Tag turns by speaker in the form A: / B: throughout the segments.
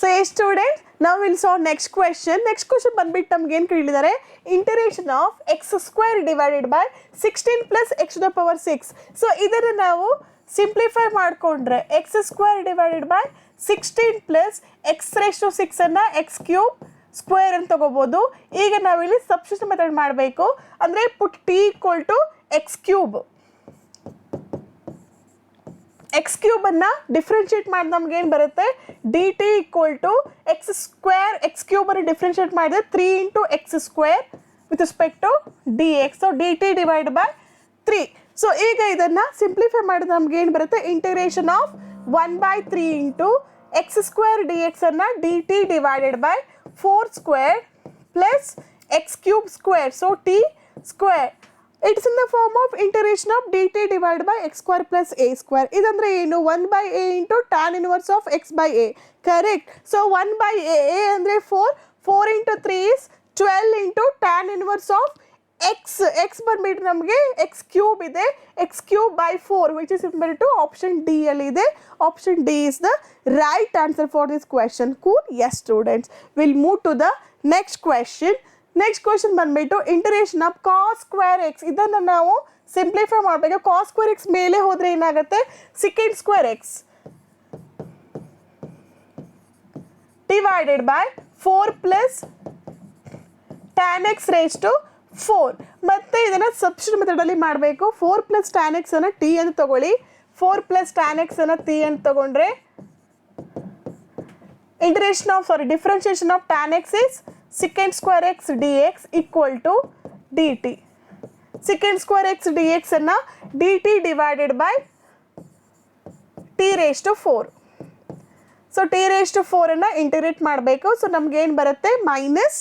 A: So a student ನಾವು will solve next question ಬಂದ್ಬಿಟ್ಟು ನಮ್ಗೆ ಏನು ಕೇಳಿದ್ದಾರೆ integration of x square divided by 16 plus x to the power 6. So ಇದನ್ನು ನಾವು ಸಿಂಪ್ಲಿಫೈ ಮಾಡಿಕೊಂಡ್ರೆ x square divided by 16 plus x raise to 6 ಅನ್ನು X cube square ಅಂತ ತಗೋಬೋದು. ಈಗ ನಾವಿಲ್ಲಿ ಸಬ್ಸ್ಟಿಟ್ಯೂಷನ್ ಮೆಥಡ್ ಮಾಡಬೇಕು. ಅಂದರೆ put t equal to x cube. X ಕ್ಯೂಬನ್ನು ಡಿಫ್ರೆನ್ಷಿಯೇಟ್ ಮಾಡಿ ನಮ್ಗೆ ಏನು ಬರುತ್ತೆ d t equal to x square x ಕ್ಯೂಬನ್ನು ಡಿಫ್ರೆನ್ಷಿಯೇಟ್ ಮಾಡಿದ್ರೆ 3 into x square with respect to d x. So d t divide by 3. So ಈಗ ಇದನ್ನು ಸಿಂಪ್ಲಿಫೈ ಮಾಡಿದ್ರೆ ನಮ್ಗೆ ಏನು ಬರುತ್ತೆ integration of 1/3 into x square d ಎಕ್ಸನ್ನು d t divided by 4 square plus x cube square. So T square. It's in the form of integration of dt divided by x square plus a square. Idandre ಏನು 1/a into tan inverse of x by a. Correct. So 1/a andre 4 into 3 is 12 into tan inverse of x ಬಂದ್ಬಿಟ್ಟು ನಮಗೆ x cube ಇದೆ, x cube by 4 which is equal to option D ಅಲ್ಲಿ ಇದೆ. Option D is the right answer for this question. Cool? Yes students. We'll move to the next question. Next question ಬಂದ್ಬಿಟ್ಟು ಇಂಟರೇಷನ್ of cos square X. ಇದನ್ನು ನಾವು simplify ಮಾಡಬೇಕು. Cos square X ಮೇಲೆ ಹೋದರೆ ಏನಾಗುತ್ತೆ second square x divided by 4 plus tan x raise to 4. ಮತ್ತೆ ಇದನ್ನು substitution ಮೆಥಡಲ್ಲಿ ಮಾಡಬೇಕು. 4 ಪ್ಲಸ್ ಟ್ಯಾನ್ ಎಕ್ಸ್ ಅನ್ನು ಟಿ ಅಂತ ತಗೊಳ್ಳಿ. 4 ಪ್ಲಸ್ ಟ್ಯಾನ್ ಎಕ್ಸ್ ಅನ್ನು ಟಿ ಅಂತ ತಗೊಂಡ್ರೆ differentiation of tan x is secant square x dx equal to dt. Secant square x dx ಅನ್ನು dt divided by t raised to 4. So t raised to 4 ಅನ್ನು integrate ಮಾಡಬೇಕು. So ನಮ್ಗೆ ಏನು ಬರುತ್ತೆ minus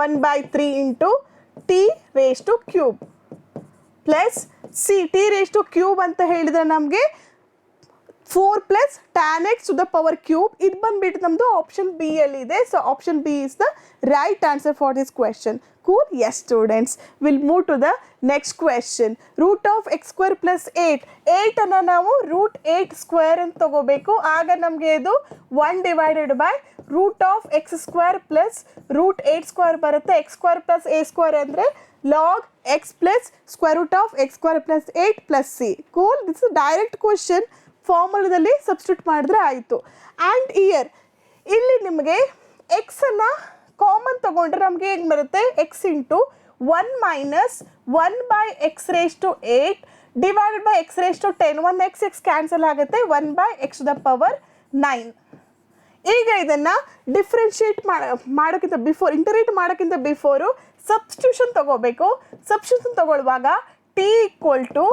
A: 1/3 into t raised to cube plus C t raised to cube ಅಂತ ಹೇಳಿದ್ರೆ ನಮಗೆ 4 plus tan x to the power cube. ಇದು ಬಂದ್ಬಿಟ್ಟು ನಮ್ಮದು ಆಪ್ಷನ್ ಬಿ ಅಲ್ಲಿ ಇದೆ. So option B is the right answer for this question. Cool? Yes students. Will move to the next question. Root of x square plus 8 ಅನ್ನು ನಾವು root 8 square ಅಂತ ತಗೋಬೇಕು. ಆಗ ನಮಗೆ ಇದು 1 divided by root of x square plus root 8 square ಬರುತ್ತೆ. X square plus a square ಅಂದರೆ log x plus square root of x square plus 8 plus c. Cool? This is direct question. ಫಾರ್ಮುಲಾದಲ್ಲಿ substitute ಮಾಡಿದ್ರೆ ಆಯಿತು. And year ಇಲ್ಲಿ ನಿಮಗೆ ಎಕ್ಸನ್ನು common ತೊಗೊಂಡ್ರೆ ನಮಗೆ ಏನು ಬರುತ್ತೆ x into 1 minus 1/x raise to 8 divided by x raise to 10. 1 x cancel ಆಗುತ್ತೆ. 1/x to the power 9. ಈಗ ಇದನ್ನು ಡಿಫ್ರೆನ್ಷಿಯೇಟ್ ಮಾಡೋಕ್ಕಿಂತ ಬಿಫೋರ್ ಇಂಟರೇಟ್ ಮಾಡೋಕ್ಕಿಂತ ಬಿಫೋರು ಸಬ್ಸ್ಟಿಟ್ಯೂಷನ್ ತೊಗೋಬೇಕು. ಸಬ್ಸ್ಟಿಟ್ಯೂಷನ್ ತೊಗೊಳ್ಳುವಾಗ t equal to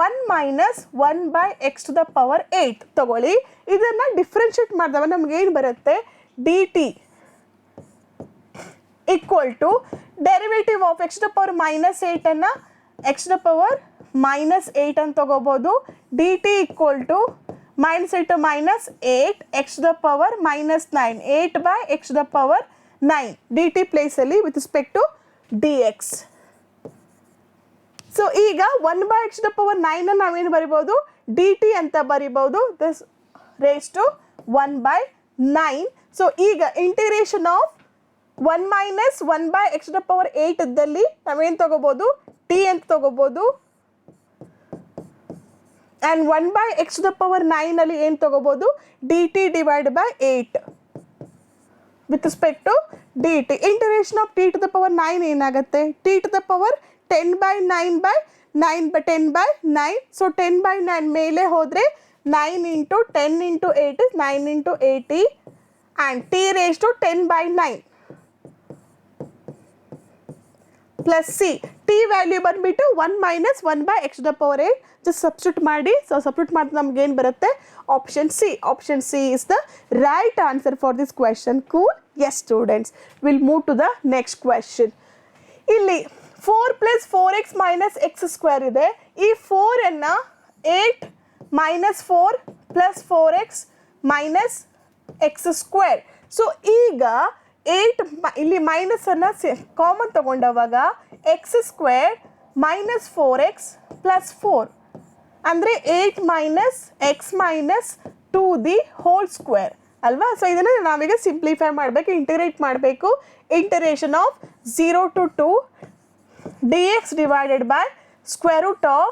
A: 1 minus 1/x to the power 8 ತಗೊಳ್ಳಿ. ಇದನ್ನು differentiate ಮಾಡಿದಾಗ ನಮ್ಗೆ ಏನು ಬರುತ್ತೆ d t equal to derivative of x to the power minus 8 x to the power minus 8 ಅಂತ ತಗೋಬೋದು. D t equal to minus 8 minus 8 x to the power minus 9 8/x to the power 9 d t ಪ್ಲೇಸಲ್ಲಿ with respect to d x. So ಈಗ 1/x to the power 9 ನಾವೇನು ಬರಿಬೋದು D t ಅಂತ ಬರಿಬೋದು. This raise to 1/9. So ಈಗ integration of 1 minus 1/x to the power 8 ಇದ್ದಲ್ಲಿ ನಾವೇನು ತಗೋಬೋದು ಟಿ ಅಂತ ತಗೋಬೋದು. And 1/x to the power 9 ಅಲ್ಲಿ ಏನು ತಗೋಬೋದು d t divide by 8 with respect to d t. Integration of t to the power 9 ಏನಾಗುತ್ತೆ t to the power 10/9 so 10/9 ಮೇಲೆ ಹೋದರೆ 9 into 10 into 8 is 9 into 80 and t raise to 10/9 plus c. T value ಬಂದುಬಿಟ್ಟು 1 minus 1/x to the power 8. Just substitute ಮಾಡಿ. So substitute ಮಾಡಿದ್ರೆ ನಮ್ಗೆ ಏನು ಬರುತ್ತೆ option c. Option C is the right answer for this question. Cool? Yes students. Will move to the next question. ಇಲ್ಲಿ 4 plus 4x minus x square ಇದೆ. ಈ 4ಅನ್ನು 8 minus 4 plus 4x minus x square. So ಈಗ 8 ಇಲ್ಲಿ ಮೈನಸನ್ನು common ತೊಗೊಂಡವಾಗ x square minus 4x plus 4 ಅಂದರೆ 8 minus x minus two the whole square ಅಲ್ವಾ. ಸೊ ಇದನ್ನು ನಾವೀಗ ಸಿಂಪ್ಲಿಫೈ ಮಾಡಬೇಕು, ಇಂಟಿಗ್ರೇಟ್ ಮಾಡಬೇಕು. Integration of 0 to 2 dx divided by square root of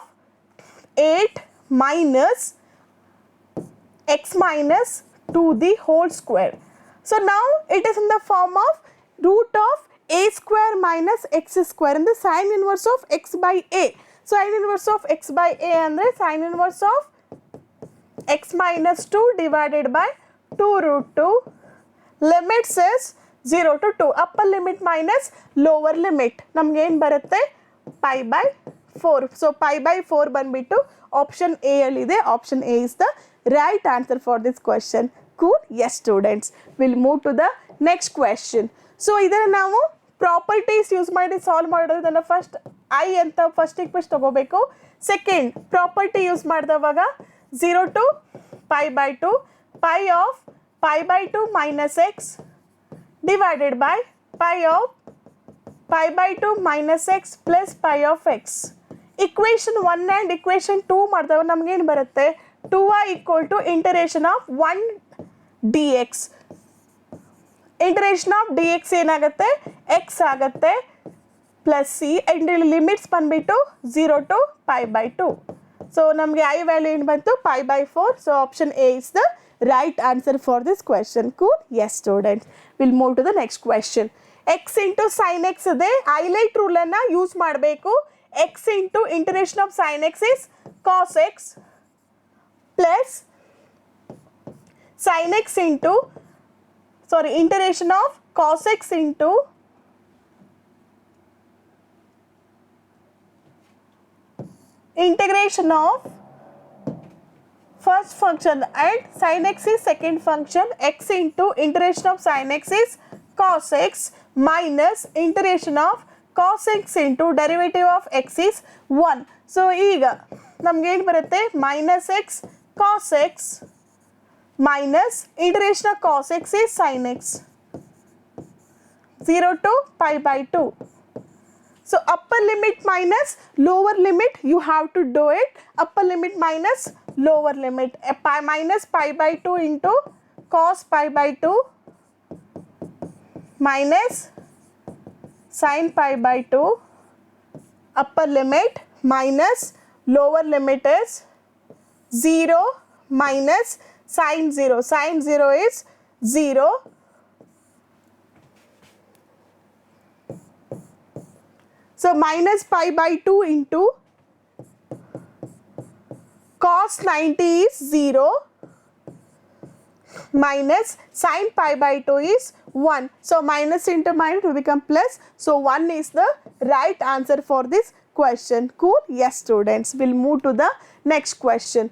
A: 8 minus x minus 2 the whole square. So now it is in the form of root of a square minus x square in the sin inverse of x by a. So sin inverse of x by a andre sin inverse of x minus 2 divided by 2 root 2. Limits is 0 to 2. Upper limit minus lower limit. ನಮ್ಗೆ ಏನು ಬರುತ್ತೆ pi by 4. So pi by 4 ಬಂದ್ಬಿಟ್ಟು option A ಅಲ್ಲಿದೆ. Option A is the right answer for this question. Cool. Yes students, will move to the next question. So ಇದನ್ನು ನಾವು properties use ಮಾಡಿ solve ಮಾಡೋದನ್ನು first I ಅಂತ first equation ತಗೋಬೇಕು. Second property use ಮಾಡಿದವಾಗ 0 to pi by 2 pi of pi by 2 minus x divided by pi of pi by 2 minus x plus pi of x. Equation 1 and equation 2 ಮಾಡಿದಾಗ ನಮ್ಗೆ ಏನು ಬರುತ್ತೆ 2y equal to integration of 1 dx. Integration of d x ಏನಾಗುತ್ತೆ x ಆಗುತ್ತೆ plus c and ಇಲ್ಲಿ limits ಬಂದುಬಿಟ್ಟು 0 to pi by 2. So ನಮಗೆ I value ಏನು ಬಂತು pi by 4. So option A is the right answer for this question. Cool. Yes students, will move to the next question. X into sine x ಇದೆ. ILATE ರೂಲನ್ನು use ಮಾಡಬೇಕು. X into integration of sine x is cos x plus sin x into integration of cos x into integration of first function and sin x is second function. X into integration of sin x is cos x minus integration of cos x into derivative of x is 1. So ಈಗ ನಮ್ಗೆ ಏನು ಬರುತ್ತೆ minus x cos x minus integration of cos x is sin x 0 to pi by 2. So upper limit minus lower limit, you have to do it. Upper limit minus lower limit. Minus pi by 2 into cos pi by 2 minus sin pi by 2. Upper limit minus lower limit is 0 minus sin 0. Sin 0 is 0. So minus pi by 2 into cos 90 is 0 minus sin pi by 2 is 1. So minus into minus will become plus. So 1 is the right answer for this question. Cool. Yes students, we'll move to the next question.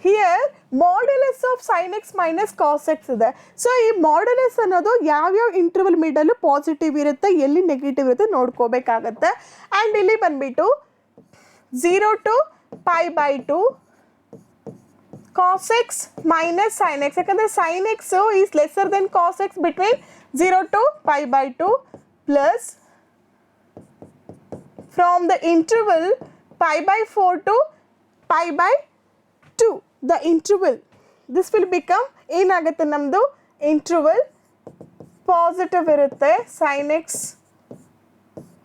A: Here modulus of sine x minus cos x ಇದೆ. So ಈ modulus ಅನ್ನೋದು ಯಾವ್ಯಾವ interval middle positive ಇರುತ್ತೆ, ಎಲ್ಲಿ negative ಇರುತ್ತೆ ನೋಡ್ಕೋಬೇಕಾಗತ್ತೆ. And ಇಲ್ಲಿ ಬಂದ್ಬಿಟ್ಟು 0 to pi by 2 cos x minus sine x, ಯಾಕಂದರೆ sine x is lesser than cos x between 0 to pi by 2 plus from the interval pi by 4 to pi by 2. The interval, this will become ಏನಾಗುತ್ತೆ ನಮ್ಮದು interval positive ಇರುತ್ತೆ sin x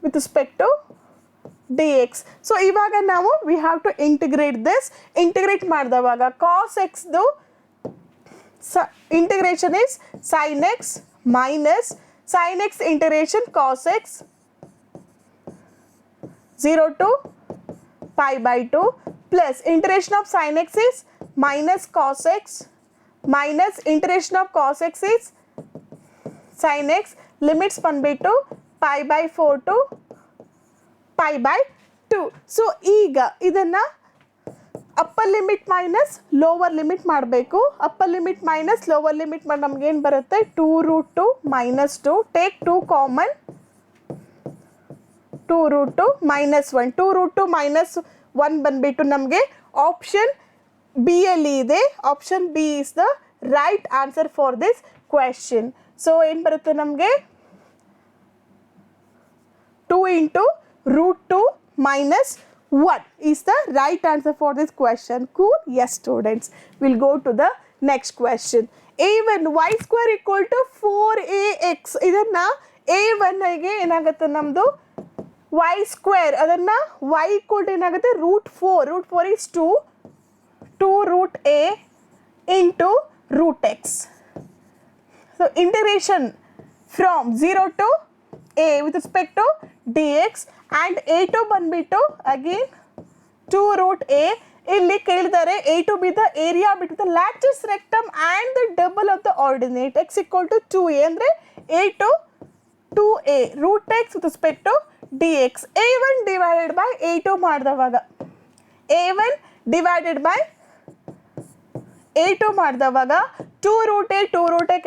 A: with respect to dx. So ಇವಾಗ ನಾವು we have to integrate this. Integrate ಮಾಡಿದವಾಗ cos x ದು integration is sin x minus sin x integration cos x 0 to pi by 2 plus integration of sin x is minus cos x minus integration of cos x is sin x. Limits ಬಂದ್ಬಿಟ್ಟು pi by 4 to pi by 2. So ಈಗ ಇದನ್ನು upper limit minus lower limit ಮಾಡಬೇಕು. Upper limit minus lower limit ಮಾಡಿ ನಮ್ಗೇನು ಬರುತ್ತೆ 2 root 2 minus 2. Take 2 common 2 root 2 minus 1. 2 root 2 minus 1 ಬಂದ್ಬಿಟ್ಟು ನಮಗೆ option B ಅಲ್ಲಿ ಇದೆ. Option B is the right answer for this question. So ಏನು ಬರುತ್ತೆ ನಮಗೆ 2 into root 2 minus 1 is the right answer for this question. Cool. Yes students, we'll go to the next question a1 y square equal to 4ax ಇದನ್ನು a1ಗೆ ಏನಾಗುತ್ತೆ ನಮ್ಮದು y square ಅದನ್ನು y equal to ಏನಾಗುತ್ತೆ √4 is 2 root a into root x. So integration from 0 to a with respect to dx and a2 ಬಂದ್ಬಿಟ್ಟು again 2 root a ಇಲ್ಲಿ ಕೇಳಿದ್ದಾರೆ a to be the area between the latus rectum and the double of the ordinate x equal to 2a ಅಂದರೆ a to 2a root x with respect to dx a1 divided by a2 ಮಾಡಿದವಾಗ a1 divided by a2 ಮಾಡಿದವಾಗ 2 root a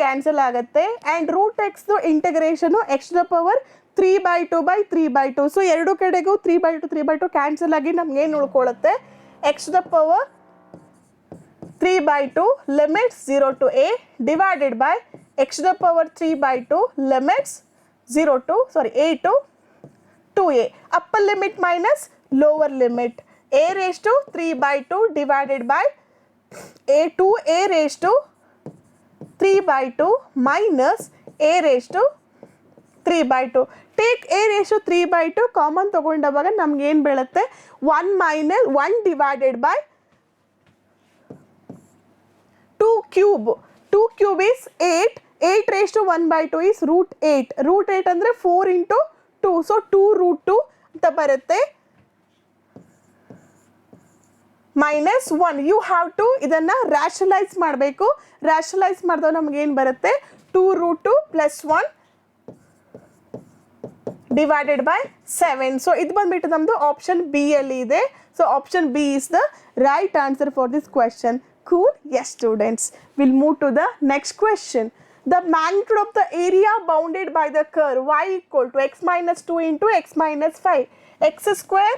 A: cancel ಆಗುತ್ತೆ and root ಎಕ್ಸ್ದು integration x to the power 3/2 so ಎರಡು ಕಡೆಗೂ 3/2 cancel ಆಗಿ ನಮ್ಗೆ ಏನು ಉಳ್ಕೊಳ್ಳುತ್ತೆ x to the power 3/2 limits 0 to a divided by x to the power 3/2 limits a to 2a upper limit minus lower limit a raised to 3/2 divided by a raised to 3/2 minus a raised to 3/2 take a raised to 3/2 common ತಗೊಂಡಾಗ ನಮ್ಗೆ ಏನು ಬೀಳುತ್ತೆ 1 divided by 2 cube is 8 raised to 1/2 is √8 ಅಂದರೆ 4 into 2 so 2√2 ಅಂತ ಬರುತ್ತೆ -1 you have to ಇದನ್ನು rationalise ಮಾಡಬೇಕು rationalise ಮಾಡಿದಾಗ ನಮ್ಗೆ ಏನು ಬರುತ್ತೆ 2√2 + 1 divided by 7 ಸೊ ಇದು ಬಂದ್ಬಿಟ್ಟು ನಮ್ಮದು ಆಪ್ಷನ್ ಬಿ ಅಲ್ಲಿ ಇದೆ so option B is the right answer for this question cool yes students we'll move to the next question the magnitude of the area bounded by the curve y equal to x minus 2 into x minus 5 x square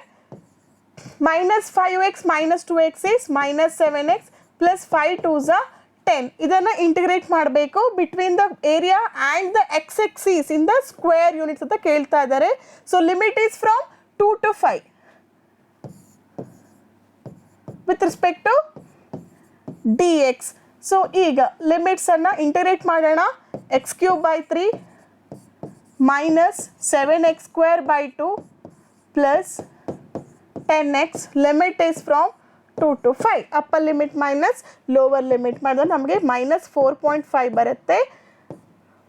A: minus 5x minus 2x is minus 7x plus 5 2s are 10 ಇದನ್ನು integrate ಮಾಡಬೇಕು between the area and the x axis in the square units ಅಂತ ಕೇಳ್ತಾ ಇದ್ದಾರೆ so limit is from 2 to 5 with respect to dx so ಈಗ ಲಿಮಿಟ್ಸನ್ನು integrate ಮಾಡೋಣ x³ 3 minus 7x²/2 plus 10x limit is from 2 to 5 upper limit minus lower limit ಮಾಡಿದ್ರೆ ನಮಗೆ -4.5 ಬರುತ್ತೆ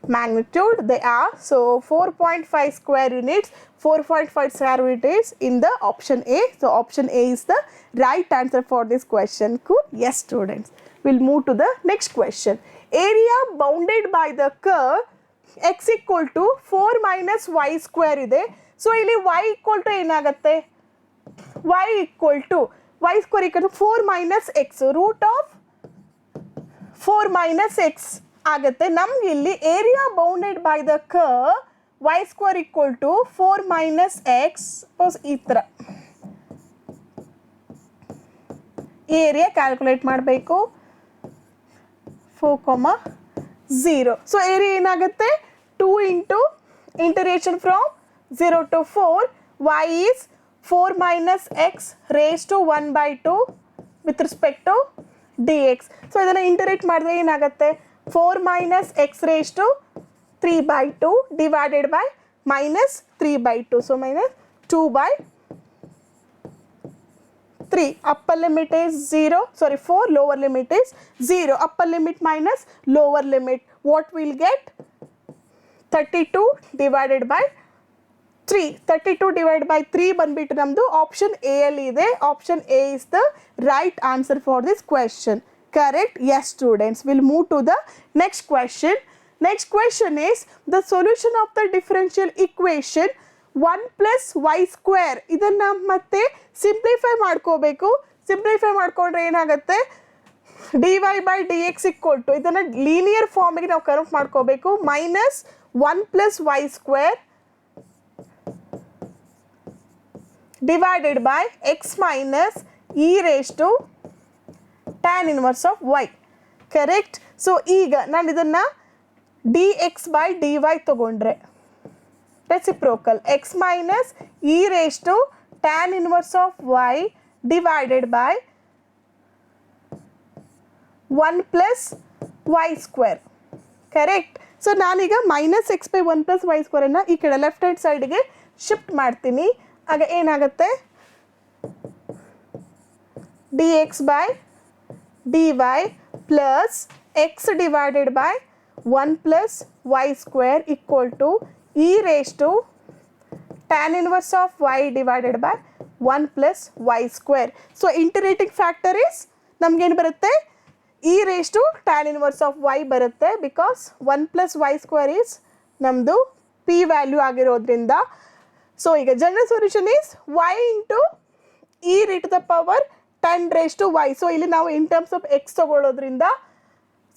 A: magnitude they are so 4.5 square units 4.5 square units in the option A so option A is the right answer for this question cool yes students we'll move to the next question area bounded by the curve x equal to 4 minus y square ಇದೆ so ಇಲ್ಲಿ y equal to ಏನಾಗುತ್ತೆ y equal to 4 minus x root of 4 minus x ಆಗುತ್ತೆ ನಮ್ಗೆ ಇಲ್ಲಿ area bounded by the curve y square equal to 4 minus x ಈ ಥರ area calculate ಮಾಡಬೇಕು 4,0 so area ಏನಾಗುತ್ತೆ 2 into integration from 0 to 4 y is 4 minus x raised to 1/2 with respect to dx so ಇದನ್ನು ಇಂಟರೇಟ್ ಮಾಡಿದ್ರೆ ಏನಾಗುತ್ತೆ 4 minus x raised to 3/2 divided by minus 3/2 so minus 2/3 upper limit is 0 sorry 4 lower limit is 0 upper limit minus lower limit what we'll get 32 divided by 32 divided by 3 ಬಂದ್ಬಿಟ್ಟು ನಮ್ಮದು option A ಅಲ್ಲಿ ಇದೆ option A is the right answer for this question correct yes students we'll move to the next question is the solution of the differential equation 1 plus y square ಇದನ್ನು ಮತ್ತೆ simplify ಮಾಡ್ಕೋಬೇಕು simplify ಮಾಡ್ಕೊಂಡ್ರೆ ಏನಾಗುತ್ತೆ dy by dx equal to ಇದನ್ನು linear ಫಾರ್ಮಿಗೆ ನಾವು convert ಮಾಡ್ಕೋಬೇಕು -1 plus y square divided by x minus e raised to tan inverse of y correct so ಈಗ ನಾನು ಇದನ್ನು dx by dy ತಗೊಂಡ್ರೆ reciprocal x minus e raised to tan inverse of y divided by 1 plus y square correct. So ನಾನೀಗ minus x by 1 plus y ಸ್ಕ್ವೇರನ್ನು ಈ ಕಡೆ left hand ಸೈಡ್ಗೆ shift ಮಾಡ್ತೀನಿ. ಆಗ ಏನಾಗುತ್ತೆ, d x by d y plus x divided by 1 plus y square equal to e raise to tan inverse of y divided by 1 plus y square. So integrating factor is ನಮಗೇನು ಬರುತ್ತೆ, e raised to tan inverse of y ಬರುತ್ತೆ, because 1 plus y square is ನಮ್ಮದು p value ಆಗಿರೋದ್ರಿಂದ. So ಈಗ general solution is y into e raised to the power 10 raised to y. So ಇಲ್ಲಿ ನಾವು in terms of x ತಗೊಳ್ಳೋದ್ರಿಂದ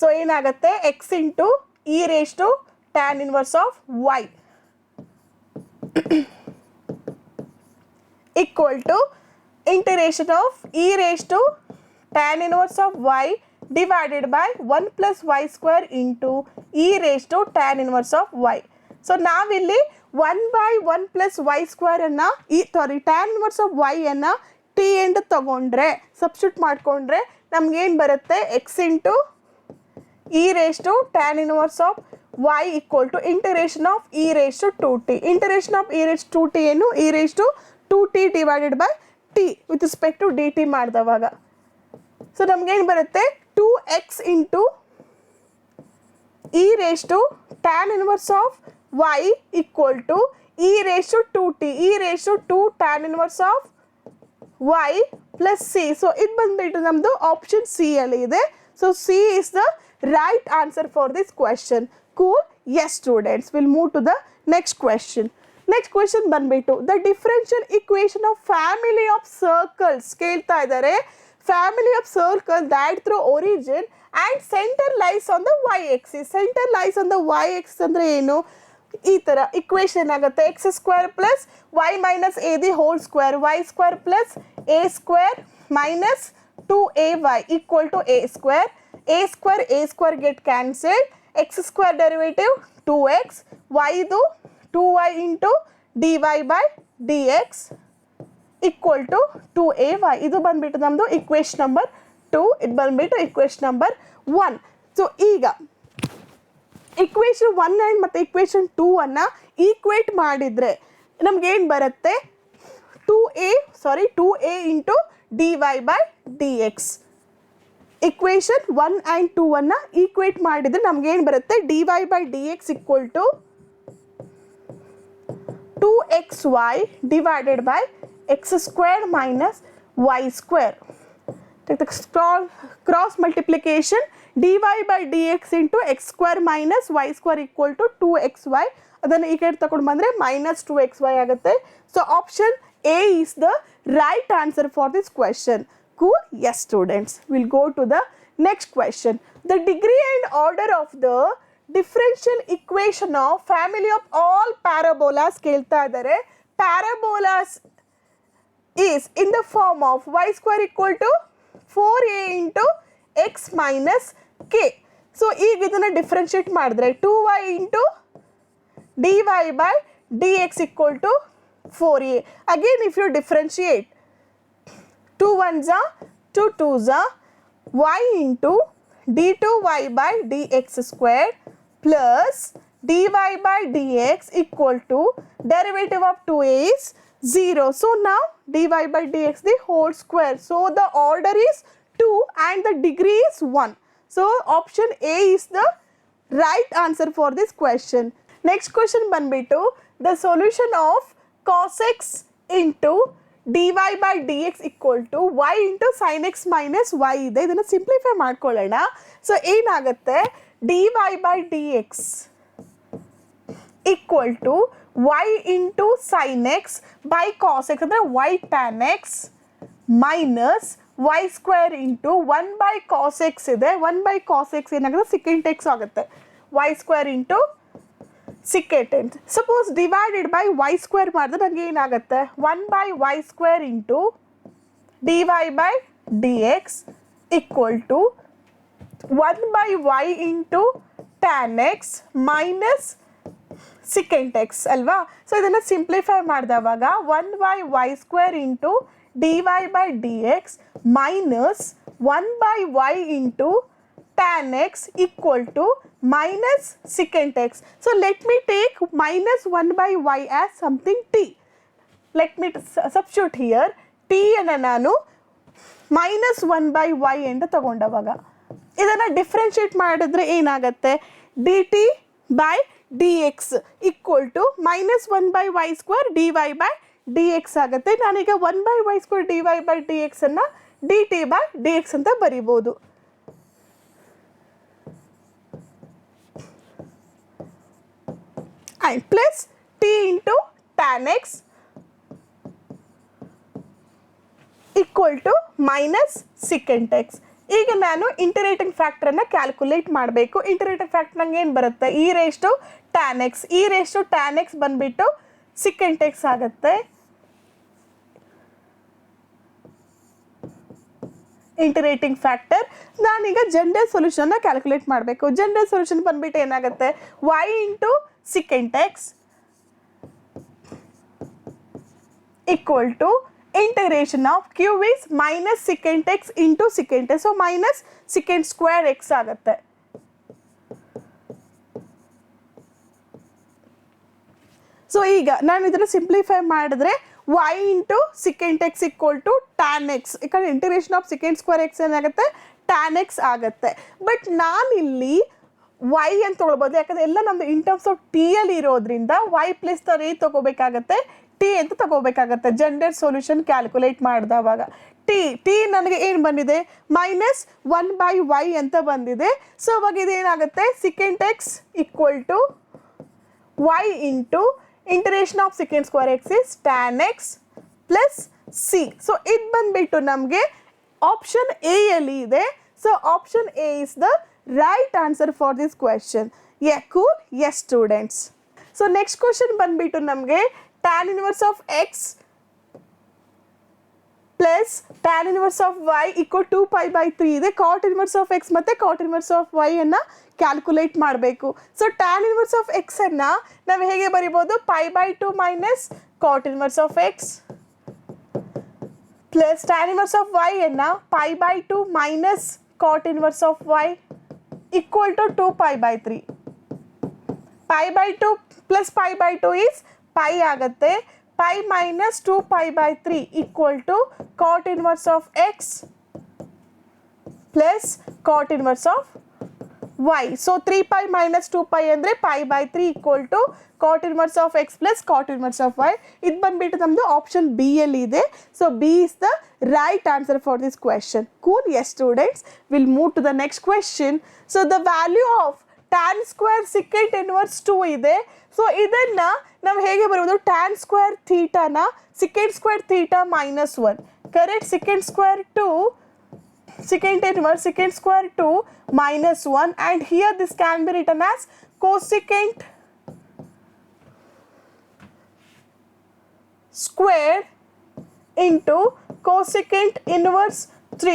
A: so ಏನಾಗುತ್ತೆ, x into e raised to tan inverse of y equal to integration of e raised to tan inverse of y divided by 1 plus y square into e raised to tan inverse of y. So ನಾವಿಲ್ಲಿ 1 by 1 plus y square ಅನ್ನು tan inverse of y ಅನ್ನು t end ತಗೊಂಡ್ರೆ substitute ಮಾಡಿಕೊಂಡ್ರೆ ನಮಗೇನು ಬರುತ್ತೆ, x into e raised to tan inverse of y equal to integration of e raised to 2t. Integration of e raised to 2t ಏನು, e raised to 2t divided by t with respect to dt ಮಾಡಿದವಾಗ. So ನಮಗೇನು ಬರುತ್ತೆ, 2x ಇಂಟು e raised to tan inverse of y equal to e raised to 2t, e raised to 2 tan inverse of y plus c. So ಇದು ಬಂದ್ಬಿಟ್ಟು ನಮ್ಮದು option C ಅಲ್ಲಿ ಇದೆ. So C is the right answer for this question. Cool? Yes students, we'll move to the next question. Next question ಬಂದ್ಬಿಟ್ಟು the differential equation of family of circles ಕೇಳ್ತಾ ಇದ್ದಾರೆ. Family of circles that through origin and center lies on the y axis. Center lies on the y axis ಅಂದ್ರೆ ಏನು, ಈ ಥರ equation ಆಗುತ್ತೆ, x square plus y minus a the whole square, y square plus a square minus 2ay equal to a square get cancelled, x square derivative 2x, y do 2y into dy by dx equal to 2ay. ಇದು ಬಂದ್ಬಿಟ್ಟು ನಮ್ಮದು equation number 2, ಇದು ಬಂದ್ಬಿಟ್ಟು equation number 1. So ಈಗ equation 1 and ಮತ್ತು equation 2 ಅನ್ನು equate ಮಾಡಿದರೆ ನಮಗೇನು ಬರುತ್ತೆ, 2a into dy by dx. Equation 1 and 2 ಅನ್ನು ಈಕ್ವೇಟ್ ಮಾಡಿದರೆ ನಮಗೇನು ಬರುತ್ತೆ, dy by dx equal to 2xy divided by x square minus y square. Take the cross multiplication, dy by dx into x square minus y square equal to 2xy. ಅದನ್ನು ಈ ಕಡೆ ತಗೊಂಡು ಬಂದರೆ minus 2xy ಆಗುತ್ತೆ. So option A is the right answer for this question. Cool? Yes students. We'll go to the next question. The degree and order of the differential equation of family of all parabolas ಕೇಳ್ತಾ ಇದ್ದಾರೆ. Parabolas is in the form of y square equal to 4a into x minus k. So ಈಗ ಇದನ್ನು differentiate ಮಾಡಿದ್ರೆ 2y into dy by dx equal to 4a. Again if you differentiate, 2 1s are 2 2s are y into d2y by dx squared plus dy by dx equal to derivative of 2a is 0. So now dy by dx the whole square. So the order is 2 and the degree is 1. So option A is the right answer for this question. Next question ಬಂದ್ಬಿಟ್ಟು the solution of cos x into dy by dx equal to y into sin x minus y ಇದೆ. ಇದನ್ನು simplify ಮಾಡ್ಕೊಳ್ಳೋಣ. So ಏನಾಗುತ್ತೆ, dy by dx equal to y into sin x by cos x ಅಂದರೆ y tan x minus y square into 1 by cos x ಇದೆ. 1 by cos x ಏನಾಗುತ್ತೆ, secant x ಆಗುತ್ತೆ. y square into secant. Suppose divided by y square ಮಾಡಿದ್ರೆ ನನಗೆ ಏನಾಗುತ್ತೆ, 1 by y square into dy by dx equal to 1 by y into tan x minus secant x ಅಲ್ವಾ. So ಇದನ್ನು simplify ಮಾಡಿದವಾಗ 1 by y square into dy by dx minus 1 by y into tan x equal to minus secant x. So let me take minus 1 by y as something t. Let me substitute here. t ಅನ್ನು ನಾನು minus 1 by y ಎಂದು ತಗೊಂಡವಾಗ ಇದನ್ನು differentiate ಮಾಡಿದ್ರೆ ಏನಾಗುತ್ತೆ, dt by dx equal to minus 1 by y square dy by dx ಆಗುತ್ತೆ. ನಾನೀಗ 1 by y square dy by dx ಅನ್ನು dt by dx ಅಂತ ಬರಿಬೋದು. And plus t into tan x equal to minus secant x. ಈಗ ನಾನು integrating ಫ್ಯಾಕ್ಟರನ್ನು calculate ಮಾಡಬೇಕು. Integrating factor ನಂಗೆ ಏನು ಬರುತ್ತೆ, e raised to tan x. e raised to tan x ಬಂದುಬಿಟ್ಟು secant x ಆಗುತ್ತೆ. Integrating factor. ನಾನೀಗ ಜನರಲ್ ಸೊಲ್ಯೂಷನ್ನ ಕ್ಯಾಲ್ಕುಲೇಟ್ ಮಾಡಬೇಕು. ಜನರಲ್ ಸೊಲ್ಯೂಷನ್ ಬಂದುಬಿಟ್ಟು ಏನಾಗುತ್ತೆ, y into secant x equal to integration of q is minus secant x into secant x. So minus secant square x ಆಗುತ್ತೆ. So ಈಗ ನಾನು ಇದನ್ನು ಸಿಂಪ್ಲಿಫೈ ಮಾಡಿದ್ರೆ y into secant x equal to tan x. ಯಾಕಂದರೆ integration of secant square x ಏನಾಗುತ್ತೆ, tan x ಆಗುತ್ತೆ. But ನಾನಿಲ್ಲಿ y ಅಂತ ತೊಗೊಳ್ಬೋದು, ಯಾಕಂದರೆ ಎಲ್ಲ ನಮ್ಮದು ಇನ್ ಟರ್ಮ್ಸ್ ಆಫ್ ಟಿ ಅಲ್ಲಿ ಇರೋದ್ರಿಂದ y ಪ್ಲಸ್ ತರ ತೊಗೋಬೇಕಾಗತ್ತೆ, ಟಿ ಅಂತ ತಗೋಬೇಕಾಗತ್ತೆ ಜನರಲ್ ಸೊಲ್ಯೂಷನ್ ಕ್ಯಾಲ್ಕುಲೇಟ್ ಮಾಡಿದವಾಗ. ಟಿ ನನಗೆ ಏನು ಬಂದಿದೆ, ಮೈನಸ್ 1 by y ಅಂತ ಬಂದಿದೆ. ಸೊ ಅವಾಗ ಇದೇನಾಗುತ್ತೆ, secant x equal to y into integration of secant square x is tan x plus C. So ಇದು ಬಂದುಬಿಟ್ಟು ನಮಗೆ ಆಪ್ಷನ್ ಎ ಅಲ್ಲಿ ಇದೆ. So option A is the right answer for this question. Yeah, cool. Yes, students. So next question ಬಂದ್ಬಿಟ್ಟು ನಮಗೆ tan inverse of x plus tan inverse of y equal to 2 pi by 3 ಇದೆ. cot inverse of x ಮತ್ತೆ cot inverse of y ಅನ್ನ calculate ಮಾಡಬೇಕು. So tan inverse of x ಅನ್ನ ನಾವು ಹೇಗೆ ಬರಿಬೋದು, pi by 2 minus cot inverse of x plus tan inverse of y ಅನ್ನ pi by 2 minus cot inverse of y equal to 2 pi by 3. pi by 2 plus pi by 2 is pi ಆಗುತ್ತೆ. pi minus 2 pi by 3 equal to cot inverse of x plus cot inverse of y. So 3 pi minus 2 pi ಅಂದರೆ pi by 3 equal to cot inverse of x plus cot inverse of y. ಇದು ಬಂದ್ಬಿಟ್ಟು ನಮ್ಮದು option B ಅಲ್ಲಿ ಇದೆ. So B is the right answer for this question. Cool. Yes, students. We'll move to the next question. So the value of tan square secant inverse 2 ಇದೆ. So ಇದನ್ನು ನಾವು ಹೇಗೆ ಬರುವುದು, tan square ಥೀಟಾನ secant square theta minus 1. Correct. secant square 2 secant inverse secant square 2 minus 1, and here this can be written as cosecant square into cosecant inverse 3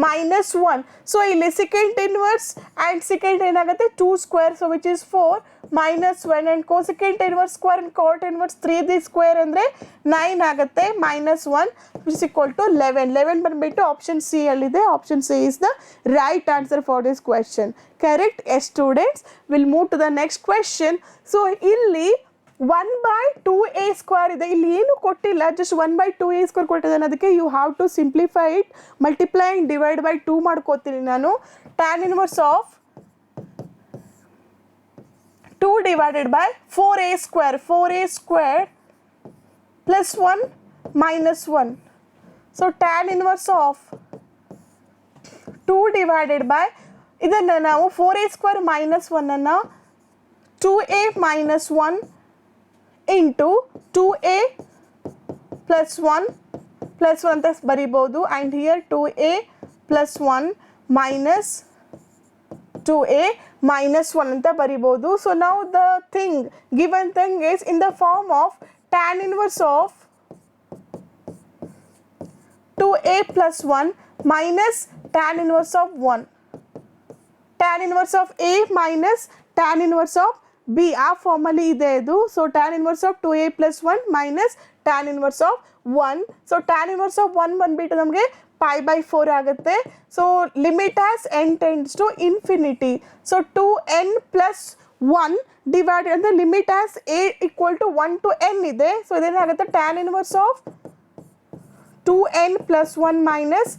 A: minus 1. So ಇಲ್ಲಿ secant inverse and secant ಏನಾಗುತ್ತೆ 2 square, so which is 4 minus 1, and cosecant inverse square and cot inverse 3 the square ಅಂದರೆ 9 ಆಗುತ್ತೆ, minus 1 which is equal to 11. 11 ಬಂದುಬಿಟ್ಟು option C ಅಲ್ಲಿದೆ. Option C is the right answer for this question. Correct. Yes, students. We'll move to the next question. So ಇಲ್ಲಿ 1 by 2a square ಇದೆ. ಇಲ್ಲಿ ಏನು ಕೊಟ್ಟಿಲ್ಲ, just 1 by 2a square ಕೊಟ್ಟಿದ್ದಾನೆ. ಅದಕ್ಕೆ you have to simplify it, multiply and divide by 2 ಮಾಡ್ಕೋತೀನಿ ನಾನು. tan inverse of 2 divided by 4a square plus 1 minus 1. So tan inverse of 2 divided by ಇದನ್ನು ನಾವು 4a square minus 1 ಅನ್ನು 2a minus 1 into 2a plus 1 ಅಂತ ಬರಿಬೋದು, and here 2a plus 1 minus 2a minus 1 ಅಂತ ಬರಿಬೋದು. So now the given thing is in the form of tan inverse of 2a plus 1 minus tan inverse of 1. tan inverse of a minus tan inverse of b ಆ ಫಾರ್ಮಲ್ಲಿ ಇದೆ ಇದು. So tan inverse of 2a plus 1 minus tan inverse of 1. So tan inverse of 1 ಬಂದುಬಿಟ್ಟು ನಮಗೆ pi by 4 ಆಗುತ್ತೆ. So limit as n tends to infinity. So 2n plus 1 divided ಅಂದರೆ limit as a equal to 1 to n ಇದೆ. So ಇದೇನಾಗುತ್ತೆ tan inverse of 2n plus 1 minus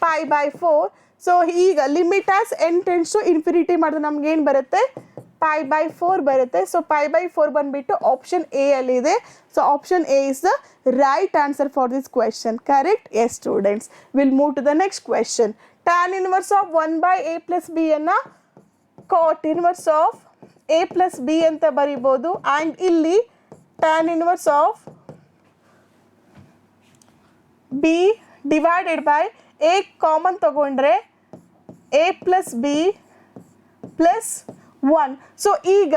A: pi by 4. So ಈಗ limit as n tends to infinity ಮಾಡಿದ್ರೆ ನಮ್ಗೆ ಏನು ಬರುತ್ತೆ, pi by 4 ಬರುತ್ತೆ. So pi by 4 ಬಂದ್ಬಿಟ್ಟು ಆಪ್ಷನ್ ಎ ಅಲ್ಲಿ ಇದೆ. So option A is the right answer for this question. Correct? Yes students. Will move to the next question. tan inverse of 1 by a plus b ಅನ್ನ cot inverse of a plus b ಅಂತ ಬರಿಬೋದು. And ಇಲ್ಲಿ tan inverse of b divided by a common ತಗೊಂಡ್ರೆ a plus b plus 1. So ಈಗ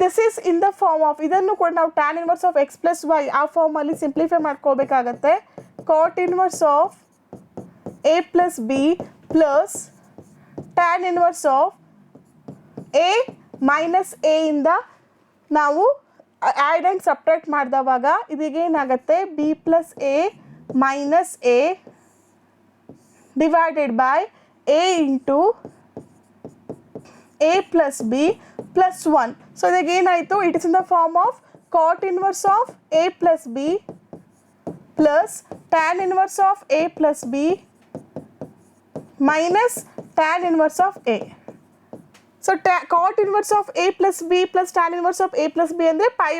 A: this is in the form of, ಇದನ್ನು ಕೂಡ ನಾವು tan inverse of x plus y ಆ ಫಾರ್ಮಲ್ಲಿ ಸಿಂಪ್ಲಿಫೈ ಮಾಡ್ಕೋಬೇಕಾಗತ್ತೆ. cot inverse of a plus b plus tan inverse of a minus a ಇಂದ ನಾವು add and separate ಮಾಡಿದವಾಗ ಇದೀಗೇನಾಗುತ್ತೆ, b plus a minus a divided by a into a plus b plus 1. So ಇದಾಗ ಏನಾಯಿತು, it is in the form of cot inverse of a plus b plus tan inverse of a plus b minus tan inverse of a. So cot inverse of a plus b plus tan inverse of a plus b ಅಂದರೆ pi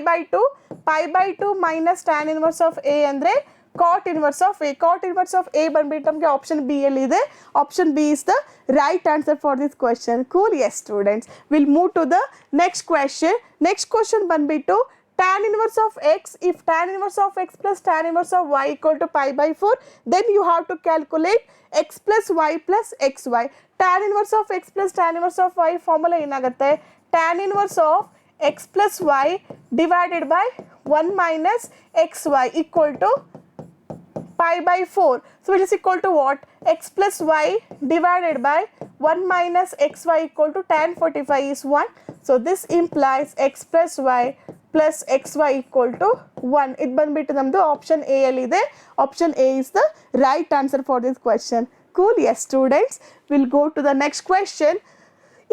A: by 2 minus tan inverse of a ಅಂದರೆ cot inverse of a. cot inverse of a ಬಂದ್ಬಿಟ್ಟು ನಮಗೆ option B ಅಲ್ಲಿ ಇದೆ. Option B is the right answer for this question. Cool? Yes students. Will move to the next question. Next question ಬಂದ್ಬಿಟ್ಟು tan inverse of x, if tan inverse of x plus tan inverse of y equal to pi by 4, then you have to calculate x plus y plus xy. tan inverse of x plus tan inverse of y formula ಏನಾಗುತ್ತೆ, tan inverse of x plus y divided by 1 minus xy equal to pi by 4. So it is equal to what? X plus y divided by 1 minus xy equal to tan 45 is 1. So this implies x plus y plus xy equal to 1. ಇದು ಬಂದ್ಬಿಟ್ಟು ನಮ್ಮದು option A ಅಲ್ಲಿ ಇದೆ. Option A is the right answer for this question. Cool? Yes students. Will go to the next question.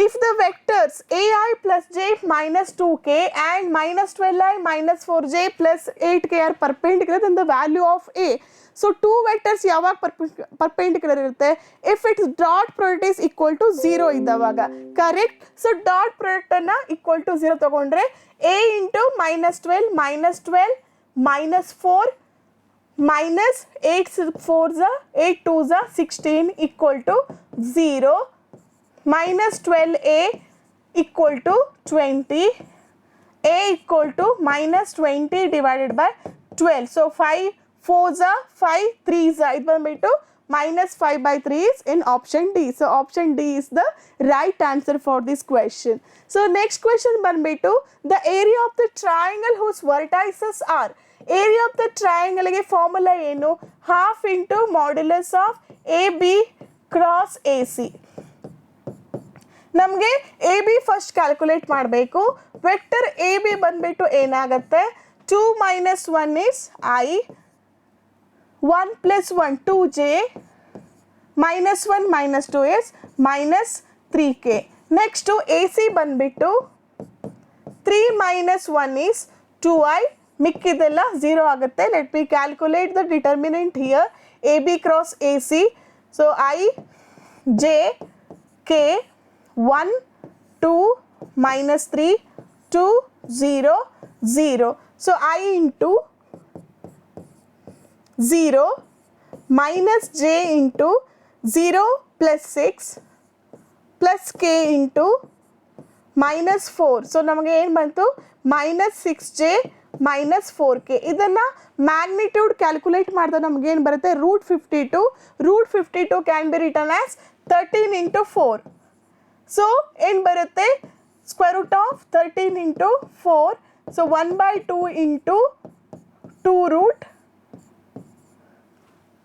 A: If the vectors ai plus j minus 2k and minus 12i minus 4j plus 8k are perpendicular, then the value of a. So two vectors ಯಾವಾಗ perpendicular ಇರುತ್ತೆ, if its dot product is equal to 0 ಇದ್ದವಾಗ. Correct? So dot ಪ್ರಾಡಕ್ಟನ್ನು equal to 0 ತಗೊಂಡ್ರೆ a into minus 12 minus 12 minus 4 minus 8 4s 8 2s 16 equal to 0 minus 12a equal to 20, a equal to minus 20 divided by 12. So 5 4s 5 3s ಇದು ಬಂದ್ಬಿಟ್ಟು minus 5 by 3 is in option D. So option D is the right answer for this question. So next question ಬಂದ್ಬಿಟ್ಟು the area of the triangle whose vertices are. area of the triangle ಗೆ formula ಏನು, half into modulus of AB cross AC. ನಮಗೆ A B first calculate ಮಾಡಬೇಕು. Vector A B ಬಂದ್ಬಿಟ್ಟು ಏನಾಗುತ್ತೆ, 2 minus 1 is I, 1 plus 1 2j, minus 1 minus 2 is minus 3k. Next A C ಬಂದ್ಬಿಟ್ಟು 3 minus 1 is 2i, ಮಿಕ್ಕಿದೆಲ್ಲ 0 ಆಗುತ್ತೆ. Let B calculate the determinant here. A B cross A C, so I j k 1 2 minus 3 2 0 0. So I into 0 minus j into 0 plus 6 plus k into minus 4. So ನಮಗೆ ಏನು ಬಂತು, minus 6j minus 4k. ಇದನ್ನು magnitude calculate ಮಾಡಿದ್ರೆ ನಮ್ಗೆ ಏನು ಬರುತ್ತೆ, √52. √52 ಕ್ಯಾನ್ as ರಿಟರ್ನ್ ಆಸ್ 13 into 4. ಸೊ ಏನು ಬರುತ್ತೆ, square root of 13 into 4. So 1/2 into 2 root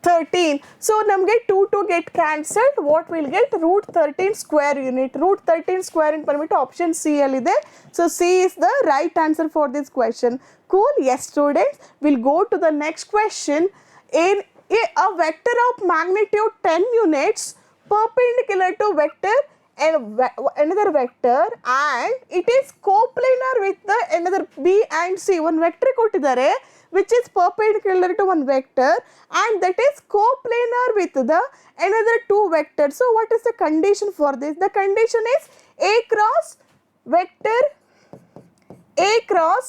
A: 13. So ನಮಗೆ 2 get cancelled. What will get, √13 square unit. √13 square unit ಬಂದ್ಬಿಟ್ಟು ಆಪ್ಷನ್ ಸಿ ಅಲ್ಲಿದೆ. So C is the right answer for this question. Cool? Yes students. Will go to the next question. a vector of magnitude 10 units perpendicular to vector and another vector and it is coplanar with the another B and C. One vector ಕೊಟ್ಟಿದ್ದಾರೆ which is perpendicular to one vector and that is coplanar with the another two vectors. So what is the condition for this? The condition is A cross vector A cross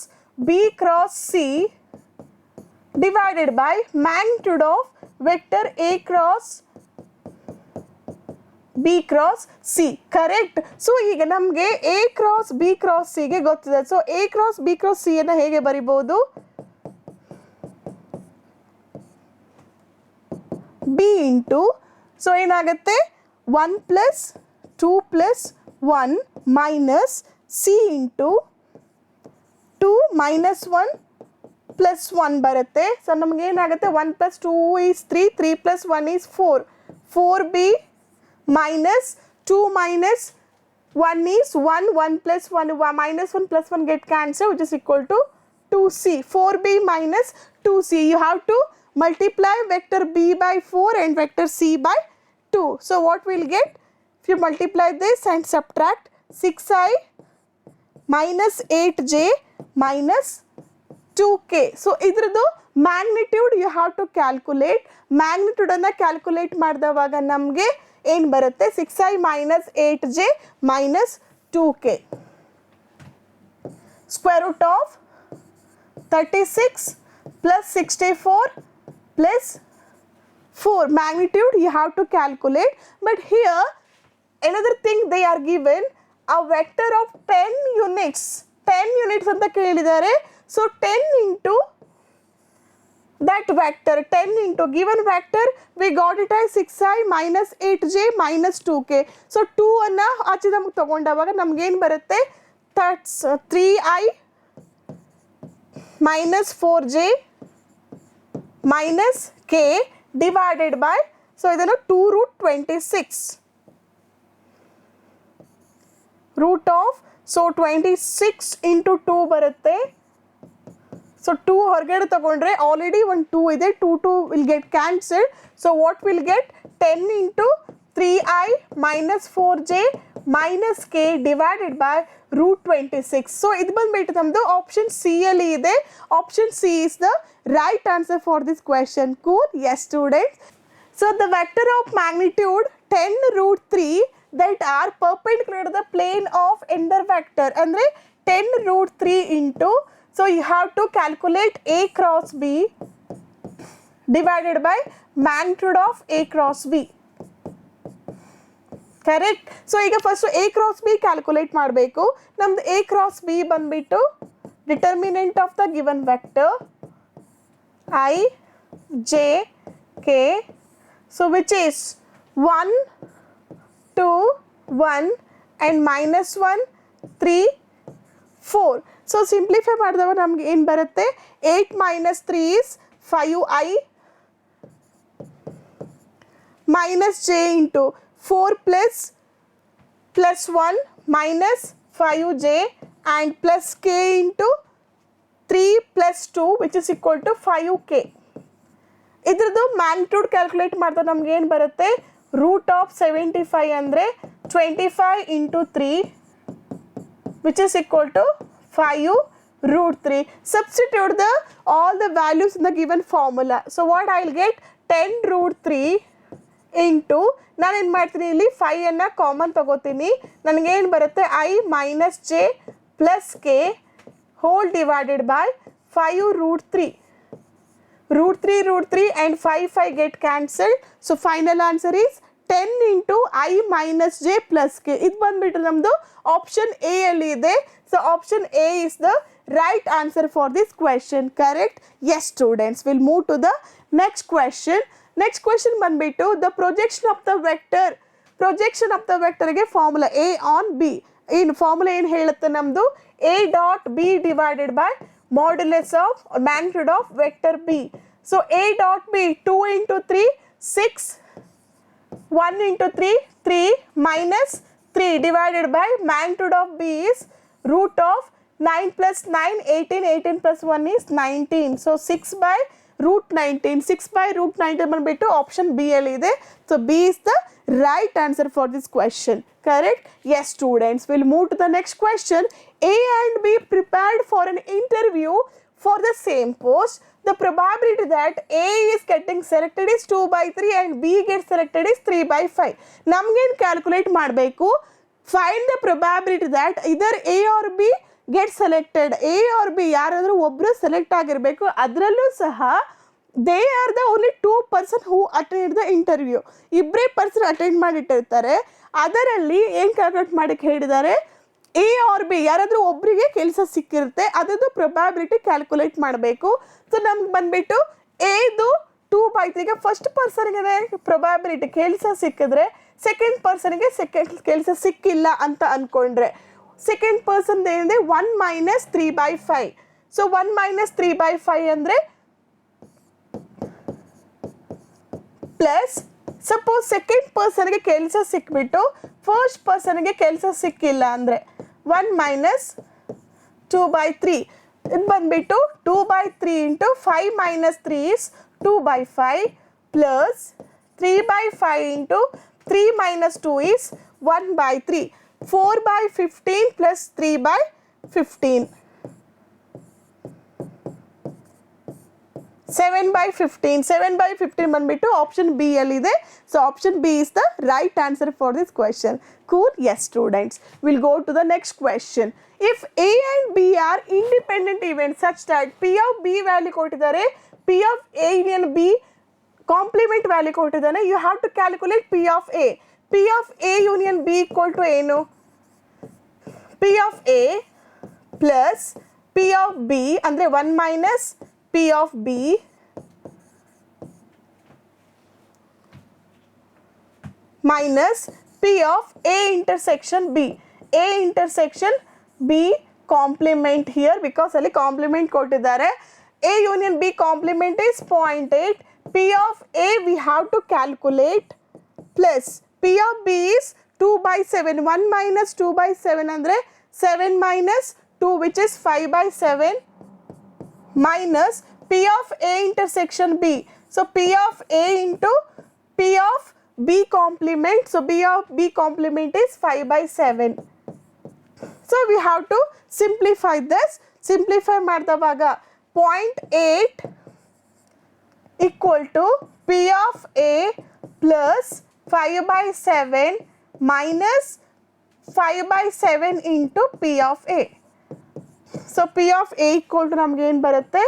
A: B cross C divided by magnitude of vector A cross B cross C. Correct. So ಈಗ ನಮಗೆ A cross B cross C ಗೆ ಗೊತ್ತಿದೆ. So A cross B cross C ಅನ್ನು ಹೇಗೆ ಬರಿಬಹುದು? B into, so ಏನಾಗುತ್ತೆ 1 plus 2 plus 1 minus C into 2 minus 1 plus 1 ಬರುತ್ತೆ. So ನಮಗೆ ಏನಾಗುತ್ತೆ 1 plus 2 is 3, 3 plus 1 is 4. 4B minus 2 minus 1 is 1, 1 plus 1, minus 1 plus 1 get cancelled which is equal to 2C. 4B minus 2C. You have to multiply vector B by 4 and vector C by 2. So what we'll get? If you multiply this and subtract 6I minus 8J minus 2K. So ಇದ್ರದ್ದು magnitude you have to calculate. Magnitude ಅನ್ನ calculate ಮಾಡಿದವಾಗ ನಮಗೆ ಏನು ಬರುತ್ತೆ 6I minus 8J minus 2K. Square root of 36 plus 64 plus 4. Magnitude you have to calculate, but here another thing they are given a vector of 10 units. 10 units ಅಂತ ಕೇಳಿದ್ದಾರೆ. So 10 into that vector, 10 into given vector we got it as 6I minus 8J minus 2K. So 2 ಅನ್ನ ಆಚೆ ನಮಗೆ ತಗೊಂಡಾಗ ನಮ್ಗೆ ಏನು ಬರುತ್ತೆ 3I minus 4J minus K divided by, so ಇದನ್ನು 2 root 26 root of, so 26 into 2 ಬರುತ್ತೆ. So 2 ಹೊರಗಡೆ ತಗೊಂಡ್ರೆ already one 2 ಇದೆ, 2 will get cancelled. So what will get 10 into 3I minus 4J minus K divided by root 26. So ಇದು ಬಂದ್ಬಿಟ್ಟು ನಮ್ಮದು option C ಅಲ್ಲಿ ಇದೆ. Option C is the right answer for this question. Cool? Yes students. So the vector of magnitude 10 root 3 that are perpendicular to the plane of another vector ಅಂದ್ರೆ 10 root 3 into, so you have to calculate A cross B divided by magnitude of A cross B. Correct? So ಈಗ first A cross B calculate ಮಾಡಬೇಕು. ನಮ್ದು A cross B ಬಂದ್ಬಿಟ್ಟು determinant of the given vector I J K, so which is 1 2 1 and minus 1 3 4. So simplify ಮಾಡಿದಾಗ ನಮಗೆ ಏನು ಬರುತ್ತೆ 8 minus 3 is 5I minus J into 4 plus 1 minus 5J and plus K into 3 plus 2 which is equal to 5K. ಇದ್ರದ್ದು magnitude calculate ಮಾಡಿದಾಗ ನಮ್ಗೆ ಏನು ಬರುತ್ತೆ root of 75 ಅಂದರೆ 25 into 3 which is equal to 5 root 3. Substitute all the values in the given formula. So what I'll get 10 root 3 into, ನಾನು ಏನು ಮಾಡ್ತೀನಿ ಇಲ್ಲಿ 5 ಅನ್ನು ಕಾಮನ್ ತಗೋತೀನಿ, ನನಗೇನು ಬರುತ್ತೆ I minus J plus K whole divided by 5 root 3. Root 3 and 5 get cancelled. So final answer is 10 into I minus J plus K. ಇದು ಬಂದ್ಬಿಟ್ಟು ನಮ್ಮದು ಆಪ್ಷನ್ ಎ ಅಲ್ಲಿ ಇದೆ. So option A is the right answer for this question. Correct? Yes students. We'll move to the next question. Next question ಬಂದ್ಬಿಟ್ಟು the projection of the vector. Projection of the vector ಗೆ formula A on B. ಏನು formula ಏನು ಹೇಳುತ್ತೆ ನಮ್ಮದು A dot B divided by modulus of magnitude of vector B. So A dot B 2 into 3 6, 1 into 3 3 minus 3 divided by magnitude of B is root of 9 plus 9 18, 18 plus 1 is 19. So 6 by √19. 6/√19 ಬಂದ್ಬಿಟ್ಟು option B ಅಲ್ಲಿ ಇದೆ. So B is the right answer for this question. Correct? Yes, students. We'll move to the next question. A and B prepared for an interview for the same post. The probability that A is getting selected is 2/3 and B gets selected is 3/5. ನಮ್ಗೇನು calculate ಮಾಡಬೇಕು? Find the probability that either A or B get selected. A or B ಯಾರಾದರೂ ಒಬ್ಬರು select ಆಗಿರಬೇಕು. ಅದರಲ್ಲೂ ಸಹ they are the only 2 person who attended the interview. ಇಬ್ಬರೇ person attend ಮಾಡಿಟ್ಟಿರ್ತಾರೆ. ಅದರಲ್ಲಿ ಏನು ಕ್ಯಾಲ್ಕುಲೇಟ್ ಮಾಡಕ್ಕೆ ಹೇಳಿದ್ದಾರೆ? ಎ ಆರ್ ಬಿ ಯಾರಾದರೂ ಒಬ್ಬರಿಗೆ ಕೆಲಸ ಸಿಕ್ಕಿರುತ್ತೆ, ಅದರದ್ದು ಪ್ರೊಬ್ಯಾಬಿಲಿಟಿ ಕ್ಯಾಲ್ಕುಲೇಟ್ ಮಾಡಬೇಕು. ಸೊ ನಮ್ಗೆ ಬಂದ್ಬಿಟ್ಟು ಎದು 2/3ಗೆ ಫಸ್ಟ್ ಪರ್ಸನ್ಗೆ ಪ್ರೊಬ್ಯಾಬಿಲಿಟಿ ಕೆಲಸ ಸಿಕ್ಕಿದ್ರೆ ಸೆಕೆಂಡ್ ಪರ್ಸನ್ಗೆ ಕೆಲಸ ಸಿಕ್ಕಿಲ್ಲ ಅಂತ ಅಂದ್ಕೊಂಡ್ರೆ ಸೆಕೆಂಡ್ ಪರ್ಸನ್ ಏನಿದೆ 1 - 3/5. ಸೊ 1 - 3/5 ಅಂದರೆ ಪ್ಲಸ್ ಸಪೋಸ್ ಸೆಕೆಂಡ್ ಪರ್ಸನ್ಗೆ ಕೆಲಸ ಸಿಕ್ಬಿಟ್ಟು ಫಸ್ಟ್ ಪರ್ಸನ್ಗೆ ಕೆಲಸ ಸಿಕ್ಕಿಲ್ಲ ಅಂದರೆ 1 - 2/3. ಇದು ಬಂದ್ಬಿಟ್ಟು 2/3 × 5 - 3 is 2/5 ಪ್ಲಸ್ 3/5 × 3 - 2 is 1/3. 4/15 plus 3/15. 7/15. 7/15 ಬಂದ್ಬಿಟ್ಟು ಆಪ್ಷನ್ ಬಿ ಅಲ್ಲಿ ಇದೆ. So option B is the right answer for this question. Cool? Yes students. Will go to the next question. If A and B are independent event such that P of B value ಕೊಟ್ಟಿದ್ದಾರೆ, P of A union B complement value ಕೊಟ್ಟಿದ್ದಾನೆ, you have to calculate P of A. P of A union B equal to ಏನು? P of A plus P of B ಅಂದರೆ 1 - P of B minus P of A intersection B. A intersection B complement here because ಅಲ್ಲಿ complement ಕೊಟ್ಟಿದ್ದಾರೆ. A union B complement is 0.8. P of A we have to calculate plus P of B is 2/7. 1 - 2/7 ಅಂದರೆ 7 - 2 which is 5/7 minus P of A intersection B. So P of A into P of B complement. So P of B complement is 5/7. So we have to simplify this. Simplify ಮಾಡಿದವಾಗ 0.8 equal to P of A plus 5/7 minus 5/7 into P of A. So P of A equal to ನಮ್ಗೆ ಏನು ಬರುತ್ತೆ?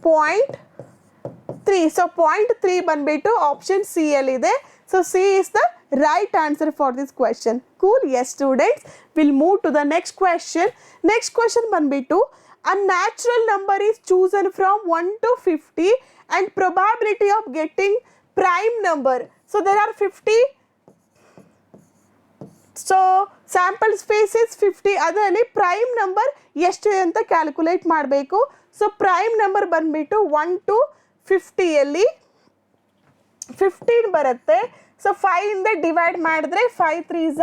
A: 0.3. So 0.3 ಬಂದ್ಬಿಟ್ಟು option C ಅಲ್ಲಿದೆ. So C is the right answer for this question. Cool? Yes students. Will move to the next question. Next question ಬಂದ್ಬಿಟ್ಟು a natural number is chosen from 1 to 50 and probability of getting prime number. So there are 50. So sample space is 50. ಅದರಲ್ಲಿ prime number ಎಷ್ಟು ಅಂತ calculate ಮಾಡಬೇಕು. So prime number ಬಂದ್ಬಿಟ್ಟು 1 to 50ಯಲ್ಲಿ 15 ಬರುತ್ತೆ. So 5 ಇಂದ divide ಮಾಡಿದ್ರೆ 5 3s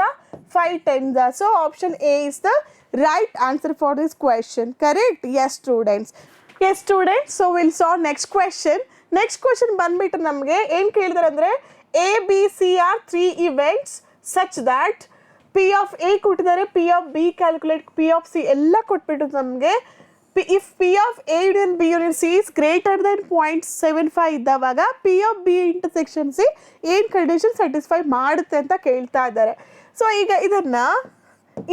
A: 5 10s. So option A is the right answer for this question. Correct? Yes students. Yes students. So will see next question. Next question ಬಂದ್ಬಿಟ್ಟು ನಮಗೆ ಏನು ಕೇಳಿದಾರೆ ಅಂದರೆ A B C are 3 events such that P of A ಕೊಟ್ಟಿದ್ದಾರೆ, P of B calculate, P of C ಎಲ್ಲ ಕೊಟ್ಬಿಟ್ಟು ನಮಗೆ if P of A union B union C is greater than 0.75 ಇದ್ದಾವಾಗ P of B intersection C ಏನು condition satisfy ಮಾಡುತ್ತೆ ಅಂತ ಕೇಳ್ತಾ ಇದ್ದಾರೆ. ಸೊ ಈಗ ಇದನ್ನು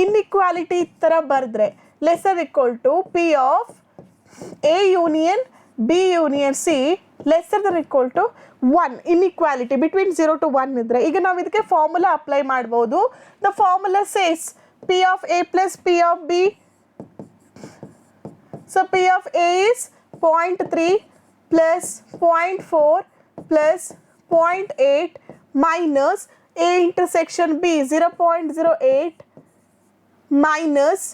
A: ಇನ್ಇಕ್ವಾಲಿಟಿ ಥರ ಬರೆದ್ರೆ lesser equal to P of A union B union C lesser than equal to 1. Inequality between 0 to 1 ಇದ್ರೆ ಈಗ ನಾವು ಇದಕ್ಕೆ ಫಾರ್ಮುಲಾ ಅಪ್ಲೈ ಮಾಡ್ಬೋದು. The formula says P of A plus P of B. So P of A is 0.3 plus 0.4 plus 0.8 minus A intersection B 0.08 minus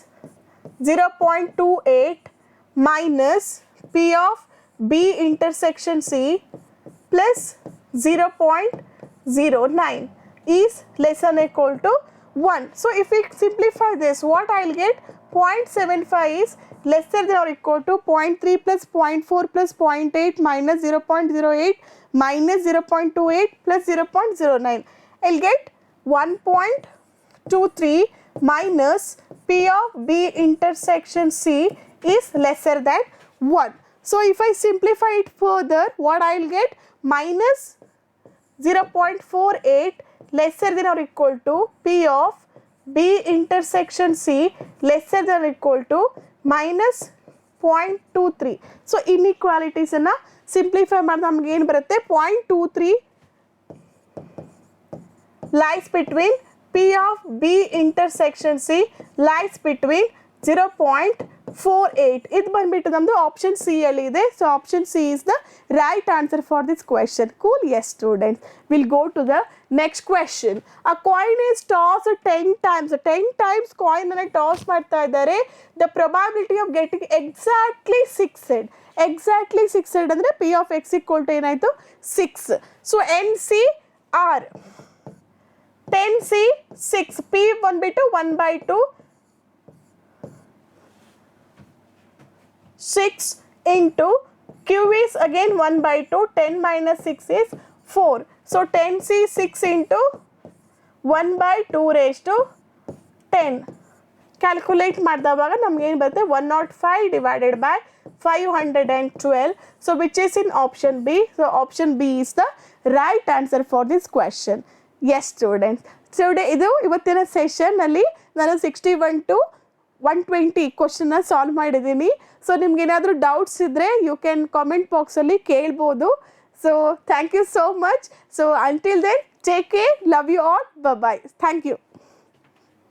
A: 0.28 minus P of B intersection C plus 0.09 is less than equal to 1. So if we simplify this, what I'll get? 0.75 is lesser than or equal to 0.3 plus 0.4 plus 0.8 minus 0.08 minus 0.28 plus 0.09. I'll get 1.23 minus P of B intersection C is lesser than 1. So if I simplify it further, what I'll get? Minus 0.48 lesser than or equal to P of B intersection C lesser than or equal to minus 0.23. So inequalities ಅನ್ನು simplify ಮಾಡಿದ್ರೆ ನಮಗೆ ಏನು ಬರುತ್ತೆ? 0.23 lies between P of B intersection C lies between 0.48. ಇದು ಬಂದ್ಬಿಟ್ಟು ನಮ್ಮದು option C ಅಲ್ಲಿ ಇದೆ. So option C is the right answer for this question. Cool? Yes students, will go to the next question. A coin is toss 10 times. 10 times coin ಅನ್ನು toss ಮಾಡ್ತಾ ಇದ್ದಾರೆ. The probability of getting exactly 6 exactly 6 ಅಂದರೆ P of X equal to ಏನಾಯಿತು? 6. So N C R 10C 6, P ಬಂದ್ಬಿಟ್ಟು 1/2 6 into Q is again 1/2, 10 minus 6 is 4. So 10C 6 into 1/2 raised to 10. Calculate ಮಾಡಿದವಾಗ ನಮ್ಗೆ ಏನು ಬರುತ್ತೆ? 105 divided by 512. So which is in option B. So option B is the right answer for this question. Yes students, ಇದು ಇವತ್ತಿನ ಸೆಷನ್ನಲ್ಲಿ ನಾನು 61 to 120 ಕ್ವಶನ್ನ solve ಮಾಡಿದ್ದೀನಿ. So ನಿಮ್ಗೇನಾದರೂ ಡೌಟ್ಸ್ ಇದ್ದರೆ ಯು ಕ್ಯಾನ್ ಕಾಮೆಂಟ್ ಬಾಕ್ಸಲ್ಲಿ ಕೇಳ್ಬೋದು. So thank you so much. So until then take care, love you all, bye. Thank you.